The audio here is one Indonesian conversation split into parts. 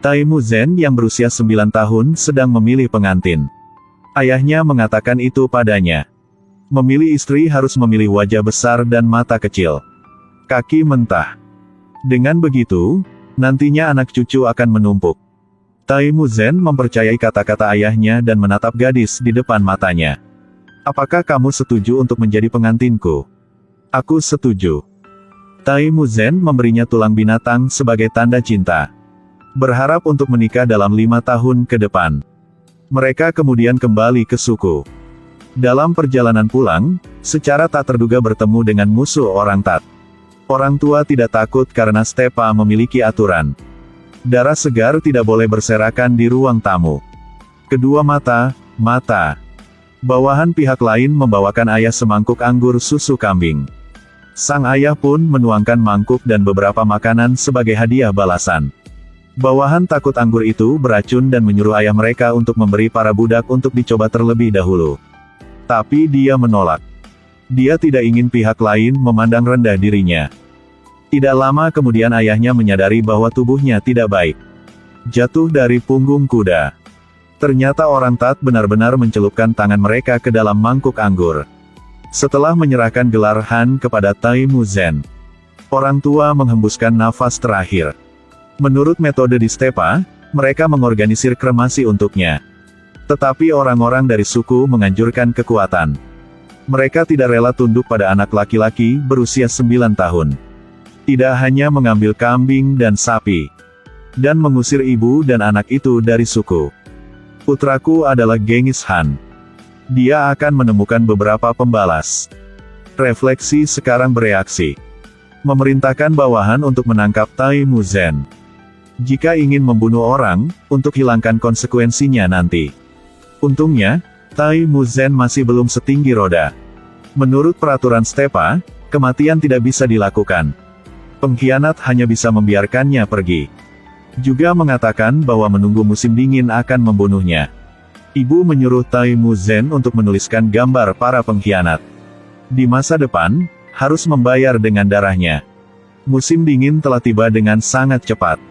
Tai Muzhen yang berusia 9 tahun sedang memilih pengantin. Ayahnya mengatakan itu padanya. Memilih istri harus memilih wajah besar dan mata kecil. Kaki mentah. Dengan begitu, nantinya anak cucu akan menumpuk. Tai Muzhen mempercayai kata-kata ayahnya dan menatap gadis di depan matanya. Apakah kamu setuju untuk menjadi pengantinku? Aku setuju. Tai Muzhen memberinya tulang binatang sebagai tanda cinta. Berharap untuk menikah dalam 5 tahun ke depan. Mereka kemudian kembali ke suku. Dalam perjalanan pulang, secara tak terduga bertemu dengan musuh orang Tat. Orang tua tidak takut karena Stepa memiliki aturan. Darah segar tidak boleh berserakan di ruang tamu. Kedua mata. Bawahan pihak lain membawakan ayah semangkuk anggur susu kambing. Sang ayah pun menuangkan mangkuk dan beberapa makanan sebagai hadiah balasan. Bawahan takut anggur itu beracun dan menyuruh ayah mereka untuk memberi para budak untuk dicoba terlebih dahulu. Tapi dia menolak. Dia tidak ingin pihak lain memandang rendah dirinya. Tidak lama kemudian ayahnya menyadari bahwa tubuhnya tidak baik. Jatuh dari punggung kuda. Ternyata orang Tat benar-benar mencelupkan tangan mereka ke dalam mangkuk anggur. Setelah menyerahkan gelar Han kepada Tai Muzhen, orang tua menghembuskan nafas terakhir. Menurut metode di Stepa, mereka mengorganisir kremasi untuknya. Tetapi orang-orang dari suku menganjurkan kekuatan. Mereka tidak rela tunduk pada anak laki-laki berusia 9 tahun. Tidak hanya mengambil kambing dan sapi, dan mengusir ibu dan anak itu dari suku. Putraku adalah Genghis Han. Dia akan menemukan beberapa pembalas. Refleksi sekarang bereaksi. Memerintahkan bawahan untuk menangkap Tai Muzhen. Jika ingin membunuh orang, untuk hilangkan konsekuensinya nanti. Untungnya, Tai Muzhen masih belum setinggi roda. Menurut peraturan Stepa, kematian tidak bisa dilakukan. Pengkhianat hanya bisa membiarkannya pergi. Juga mengatakan bahwa menunggu musim dingin akan membunuhnya. Ibu menyuruh Tai Muzhen untuk menuliskan gambar para pengkhianat. Di masa depan, harus membayar dengan darahnya. Musim dingin telah tiba dengan sangat cepat.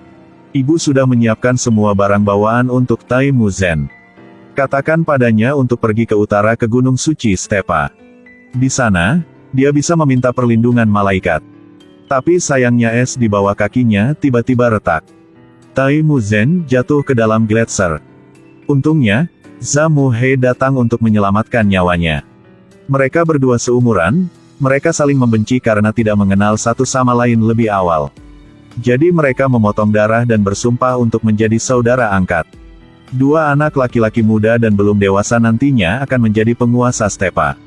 Ibu sudah menyiapkan semua barang bawaan untuk Tai Muzhen. Katakan padanya untuk pergi ke utara ke Gunung Suci Stepa. Di sana, dia bisa meminta perlindungan malaikat. Tapi sayangnya es di bawah kakinya tiba-tiba retak. Tai Muzhen jatuh ke dalam gletser. Untungnya, Zhao He datang untuk menyelamatkan nyawanya. Mereka berdua seumuran, mereka saling membenci karena tidak mengenal satu sama lain lebih awal. Jadi mereka memotong darah dan bersumpah untuk menjadi saudara angkat. Dua anak laki-laki muda dan belum dewasa nantinya akan menjadi penguasa Stepa.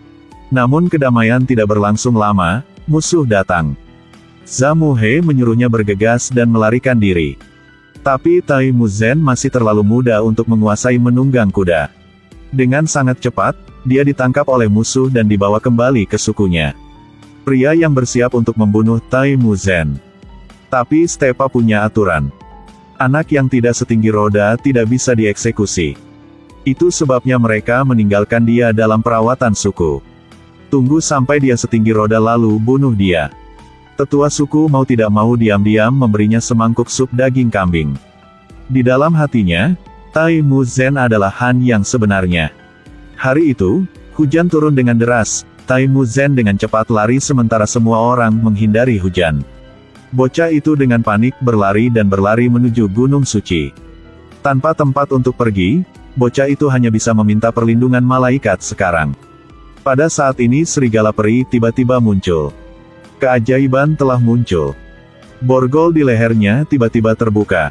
Namun kedamaian tidak berlangsung lama, musuh datang. Zhao He menyuruhnya bergegas dan melarikan diri. Tapi Tai Muzhen masih terlalu muda untuk menguasai menunggang kuda. Dengan sangat cepat, dia ditangkap oleh musuh dan dibawa kembali ke sukunya. Pria yang bersiap untuk membunuh Tai Muzhen. Tapi Stepa punya aturan. Anak yang tidak setinggi roda tidak bisa dieksekusi. Itu sebabnya mereka meninggalkan dia dalam perawatan suku. Tunggu sampai dia setinggi roda lalu bunuh dia. Tetua suku mau tidak mau diam-diam memberinya semangkuk sup daging kambing. Di dalam hatinya, Tai Muzhen adalah Han yang sebenarnya. Hari itu, hujan turun dengan deras. Tai Muzhen dengan cepat lari sementara semua orang menghindari hujan. Bocah itu dengan panik berlari menuju Gunung Suci. Tanpa tempat untuk pergi, bocah itu hanya bisa meminta perlindungan malaikat sekarang. Pada saat ini serigala peri tiba-tiba muncul. Keajaiban telah muncul. Borgol di lehernya tiba-tiba terbuka.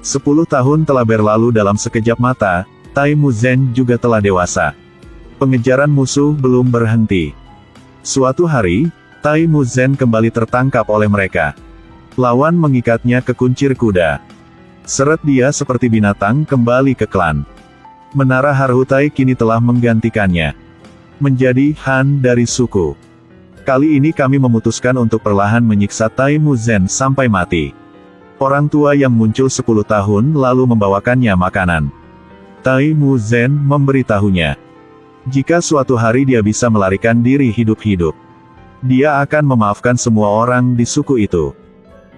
10 tahun telah berlalu dalam sekejap mata, Tai Muzhen juga telah dewasa. Pengejaran musuh belum berhenti. Suatu hari, Tai Muzhen kembali tertangkap oleh mereka. Lawan mengikatnya ke kuncir kuda. Seret dia seperti binatang kembali ke klan. Menara Harhutai kini telah menggantikannya. Menjadi Han dari suku. Kali ini kami memutuskan untuk perlahan menyiksa Tai Muzhen sampai mati. Orang tua yang muncul 10 tahun lalu membawakannya makanan. Tai Muzhen memberitahunya. Jika suatu hari dia bisa melarikan diri hidup-hidup, dia akan memaafkan semua orang di suku itu.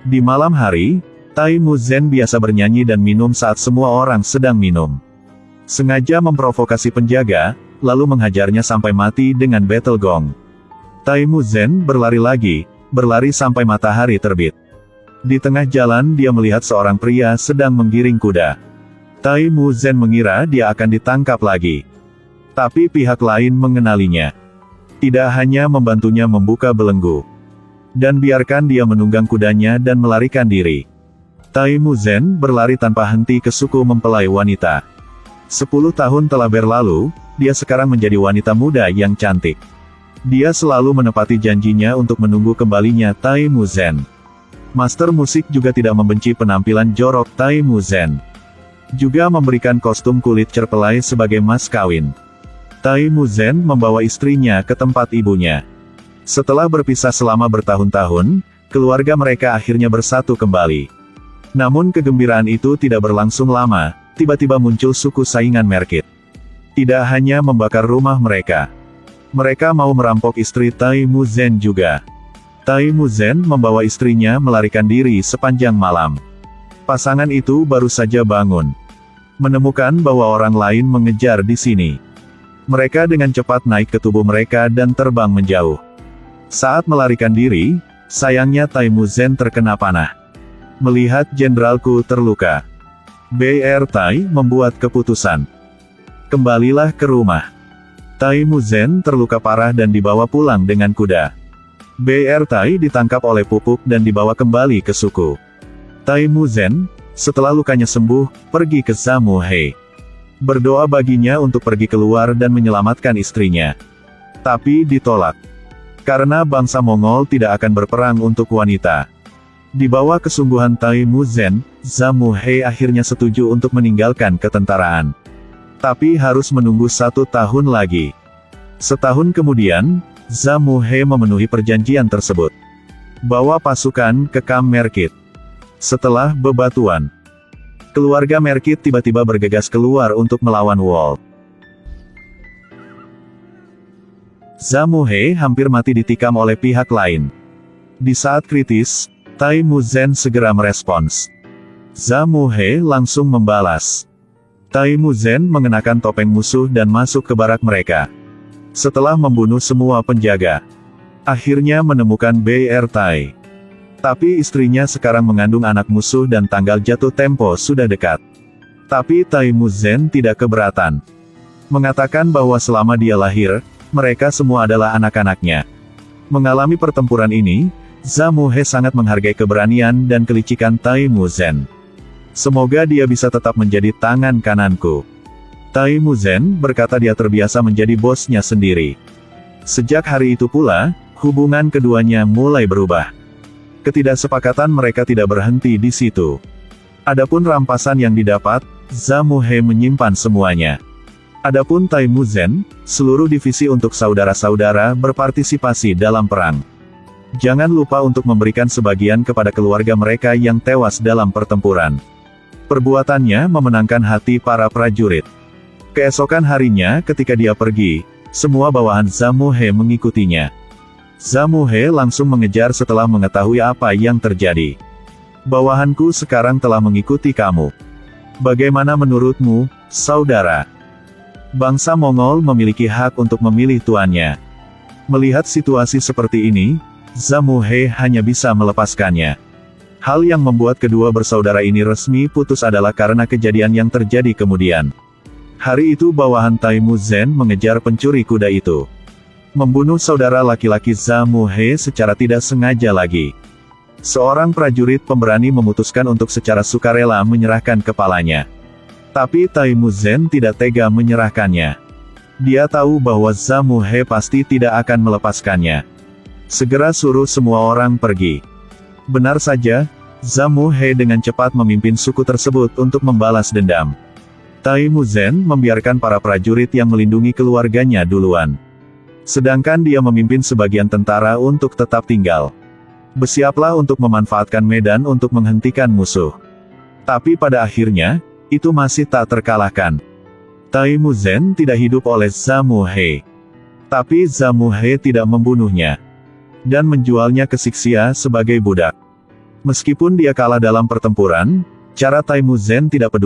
Di malam hari, Tai Mu Zhen biasa bernyanyi dan minum saat semua orang sedang minum. Sengaja memprovokasi penjaga, lalu menghajarnya sampai mati dengan battle gong. Tai Mu Zhen berlari lagi, berlari sampai matahari terbit. Di tengah jalan dia melihat seorang pria sedang menggiring kuda. Tai Mu Zhen mengira dia akan ditangkap lagi. Tapi pihak lain mengenalinya. Tidak hanya membantunya membuka belenggu. Dan biarkan dia menunggang kudanya dan melarikan diri. Tai Mu Zhen berlari tanpa henti ke suku mempelai wanita. 10 tahun telah berlalu, dia sekarang menjadi wanita muda yang cantik. Dia selalu menepati janjinya untuk menunggu kembalinya Tai Mu Zhen. Master musik juga tidak membenci penampilan jorok Tai Mu Zhen. Juga memberikan kostum kulit cerpelai sebagai mas kawin. Tai Mu Zhen membawa istrinya ke tempat ibunya. Setelah berpisah selama bertahun-tahun, keluarga mereka akhirnya bersatu kembali. Namun kegembiraan itu tidak berlangsung lama, tiba-tiba muncul suku saingan Merkit. Tidak hanya membakar rumah mereka. Mereka mau merampok istri Tai Mu Zhen juga. Tai Mu Zhen membawa istrinya melarikan diri sepanjang malam. Pasangan itu baru saja bangun. Menemukan bahwa orang lain mengejar di sini. Mereka dengan cepat naik ke tubuh mereka dan terbang menjauh. Saat melarikan diri, sayangnya Tai Mu Zhen terkena panah. Melihat jenderalku terluka, Br Tai membuat keputusan. Kembalilah ke rumah. Tai Mu Zhen terluka parah dan dibawa pulang dengan kuda. Br Tai ditangkap oleh pupuk dan dibawa kembali ke suku. Tai Mu Zhen, setelah lukanya sembuh, pergi ke Zamu He. Berdoa baginya untuk pergi keluar dan menyelamatkan istrinya. Tapi ditolak. Karena bangsa Mongol tidak akan berperang untuk wanita. Di bawah kesungguhan Tai Mu Zhen, Zamu He akhirnya setuju untuk meninggalkan ketentaraan. Tapi harus menunggu 1 tahun lagi. Setahun kemudian, Zamu He memenuhi perjanjian tersebut. Bawa pasukan ke Kam Merkit. Setelah bebatuan, keluarga Merkit tiba-tiba bergegas keluar untuk melawan Wall. Zamu He hampir mati ditikam oleh pihak lain. Di saat kritis, Tai Mu Zhen segera merespons. Zamu He langsung membalas. Tai Mu Zhen mengenakan topeng musuh dan masuk ke barak mereka. Setelah membunuh semua penjaga, akhirnya menemukan Br Tai. Tapi istrinya sekarang mengandung anak musuh dan tanggal jatuh tempo sudah dekat. Tapi Tai Mu Zhen tidak keberatan. Mengatakan bahwa selama dia lahir, mereka semua adalah anak-anaknya. Mengalami pertempuran ini, Zamu He sangat menghargai keberanian dan kelicikan Tai Mu Zhen. Semoga dia bisa tetap menjadi tangan kananku. Tai Mu Zhen berkata dia terbiasa menjadi bosnya sendiri. Sejak hari itu pula, hubungan keduanya mulai berubah. Ketidaksepakatan mereka tidak berhenti di situ. Adapun rampasan yang didapat, Zamu He menyimpan semuanya. Adapun Tai Mu Zhen, seluruh divisi untuk saudara-saudara berpartisipasi dalam perang. Jangan lupa untuk memberikan sebagian kepada keluarga mereka yang tewas dalam pertempuran. Perbuatannya memenangkan hati para prajurit. Keesokan harinya ketika dia pergi, semua bawahan Zamu He mengikutinya. Zamu He langsung mengejar setelah mengetahui apa yang terjadi. Bawahanku sekarang telah mengikuti kamu. Bagaimana menurutmu, saudara? Bangsa Mongol memiliki hak untuk memilih tuannya. Melihat situasi seperti ini, Zamu He hanya bisa melepaskannya. Hal yang membuat kedua bersaudara ini resmi putus adalah karena kejadian yang terjadi kemudian. Hari itu bawahan Tai Mu Zhen mengejar pencuri kuda itu. Membunuh saudara laki-laki Zamu He secara tidak sengaja lagi. Seorang prajurit pemberani memutuskan untuk secara sukarela menyerahkan kepalanya. Tapi Tai Mu Zhen tidak tega menyerahkannya. Dia tahu bahwa Zamu He pasti tidak akan melepaskannya. Segera suruh semua orang pergi. Benar saja, Zamu He dengan cepat memimpin suku tersebut untuk membalas dendam. Tai Mu Zhen membiarkan para prajurit yang melindungi keluarganya duluan. Sedangkan dia memimpin sebagian tentara untuk tetap tinggal. Bersiaplah untuk memanfaatkan medan untuk menghentikan musuh. Tapi pada akhirnya, itu masih tak terkalahkan. Tai Mu Zhen tidak hidup oleh Zamu He. Tapi Zamu He tidak membunuhnya. Dan menjualnya ke Sixia sebagai budak. Meskipun dia kalah dalam pertempuran, cara Taimu Zen tidak peduli.